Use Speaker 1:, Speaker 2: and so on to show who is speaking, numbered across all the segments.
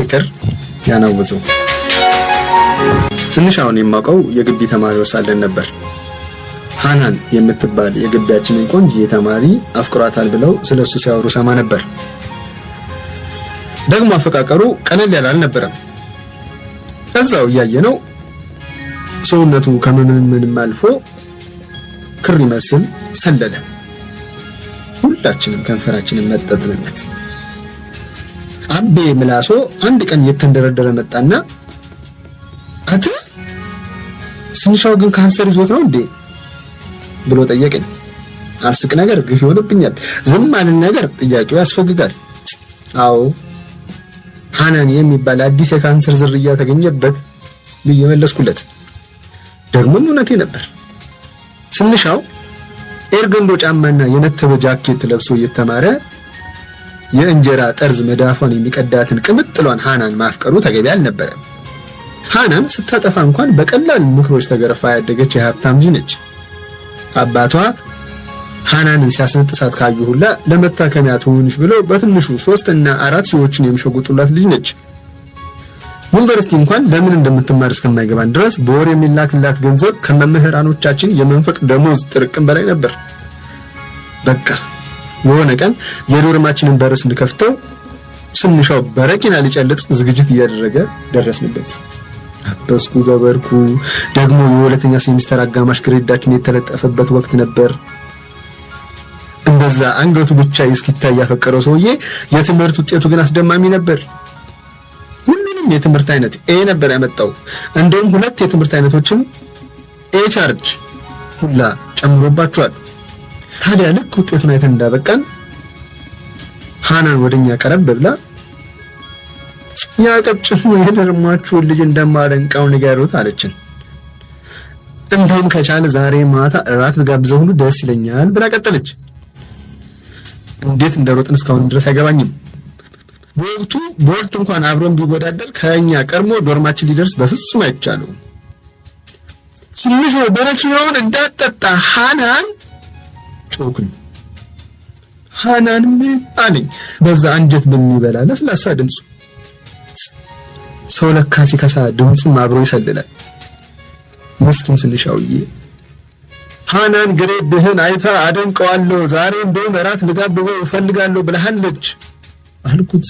Speaker 1: ፍቅር ያናወዘው። ስንሻውን የማውቀው የግቢ ተማሪው ሳለን ነበር። ሃናን የምትባል የግቢያችንን ቆንጆ ተማሪ አፍቅሯታል ብለው ስለሱ ሲያወሩ ሰማ ነበር። ደግሞ አፈቃቀሩ ቀለል ያለ አልነበረም። እዛው ያየነው ሰውነቱ ከምንም አልፎ ክር ይመስል ሰለለ። ሁላችንም ከንፈራችንን መጠጥንነት። አቤ ምላሶ አንድ ቀን የተንደረደረ መጣና አተ ስንሻው ግን ካንሰር ይዞት ነው እንዴ ብሎ ጠየቀኝ። አልስቅ ነገር ግፍ ይሆንብኛል። ዝም አልን ነገር ጥያቄው ያስፈግጋል። አዎ ሃናን የሚባል አዲስ የካንሰር ዝርያ ተገኘበት ብዬ መለስኩለት። ደግሞም እውነቴ ነበር። ስንሻው ኤርገንዶ ጫማና የነተበ ጃኬት ለብሶ እየተማረ የእንጀራ ጠርዝ መዳፏን የሚቀዳትን ቅምጥሏን ሃናን ማፍቀሩ ተገቢ አልነበረም። ሃናን ስታጠፋ እንኳን በቀላል ምክሮች ተገርፋ ያደገች የሀብታም ልጅ ነች። አባቷ ሃናንን ሲያስነጥሳት ካዩ ሁላ ለመታከሚያ ትሆንሽ ብለው በትንሹ 3 እና 4 ሺዎችን የሚሸጉጡላት ልጅ ነች። ዩኒቨርሲቲ እንኳን ለምን እንደምትማር እስከማይገባን ድረስ በወር የሚላክላት ገንዘብ ከመምህራኖቻችን የመንፈቅ ደሞዝ ጥርቅም በላይ ነበር። በቃ የሆነ ቀን የዶርማችንን በር ስንከፍተው ስንሻው በረኪና ሊጨልጥ ዝግጅት እያደረገ ደረስንበት። አበስኩ ገበርኩ። ደግሞ የሁለተኛ ሴሚስተር አጋማሽ ግሬዳችን የተለጠፈበት ወቅት ነበር። እንደዛ አንገቱ ብቻ እስኪታይ ያፈቀረው ሰውዬ የትምህርት ውጤቱ ግን አስደማሚ ነበር። ሁሉንም የትምህርት አይነት ኤ ነበር ያመጣው። እንደውም 2 የትምህርት አይነቶችን ኤ ቻርጅ ሁላ ጨምሮባቸዋል። ታዲያ ልክ ውጤቱን አይተን እንዳበቃን ሃናን ወደኛ ቀረብ ብላ ያቀጭሙ የደርማችሁ ልጅ እንደማደንቀው ንገሩት አለችን። እንደውም ከቻለ ዛሬ ማታ እራት ብጋብዘው ሁሉ ደስ ይለኛል ብላ ቀጠለች። እንዴት እንደሮጥን እስካሁን ድረስ አይገባኝም። በወቅቱ ቦልት እንኳን አብሮን ቢወዳደር ከኛ ቀድሞ ዶርማችን ሊደርስ በፍጹም አይቻለው። ስንሽ በረኪናውን እንዳጠጣ ሃናን ጮኩኝ። ሃናን ምን አለኝ በዛ አንጀት በሚበላ ለስላሳ ድምፁ። ሰው ለካ ሲከሳ ድምፁም አብሮ ይሰልላል። ምስኪን ስንሻውዬ ሃናን ግሬድህን አይታ አደንቀዋለሁ፣ ዛሬ እንደውም እራት ልጋብዘው እፈልጋለሁ ብለሃለች አልኩት።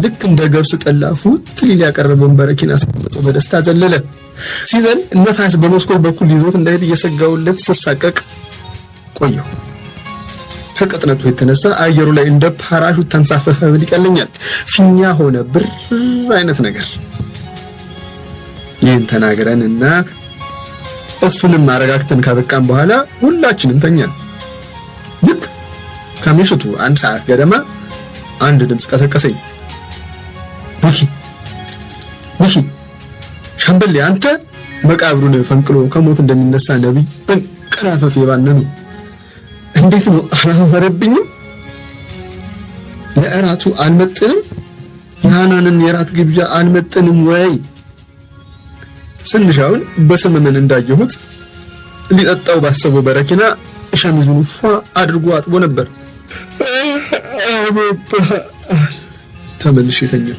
Speaker 1: ልክ እንደ ገብስ ጠላ ፉት ሊል ያቀረበውን በረኪና አስቀምጦ በደስታ ዘለለ። ሲዘል ነፋስ በመስኮት በኩል ይዞት እንዳይል እየሰጋውለት ስሳቀቅ ቆየሁ። ከቅጥነቱ የተነሳ አየሩ ላይ እንደ ፓራሹት ተንሳፈፈ ብል ይቀለኛል። ፊኛ ሆነ ብር አይነት ነገር። ይህን ተናግረንና እሱንም አረጋግተን ካበቃን በኋላ ሁላችንም ተኛን። ልክ ከምሽቱ 1 ሰዓት ገደማ አንድ ድምጽ ቀሰቀሰኝ። ሚኪ ሻምበል አንተ መቃብሩን ፈንቅሎ ከሞት እንደሚነሳ ነብይ በንቀራፈፍ የባነኑ እንዴት ነው አላፈረብኝም? ለእራቱ አልመጥንም? የሃናንን የራት ግብዣ አልመጥንም ወይ? ስንሻውን በሰመመን እንዳየሁት ሊጠጣው ባሰበው በረኪና ሸሚዙን ፏ አድርጎ አጥቦ ነበር። ተመልሼ ተኛሁ።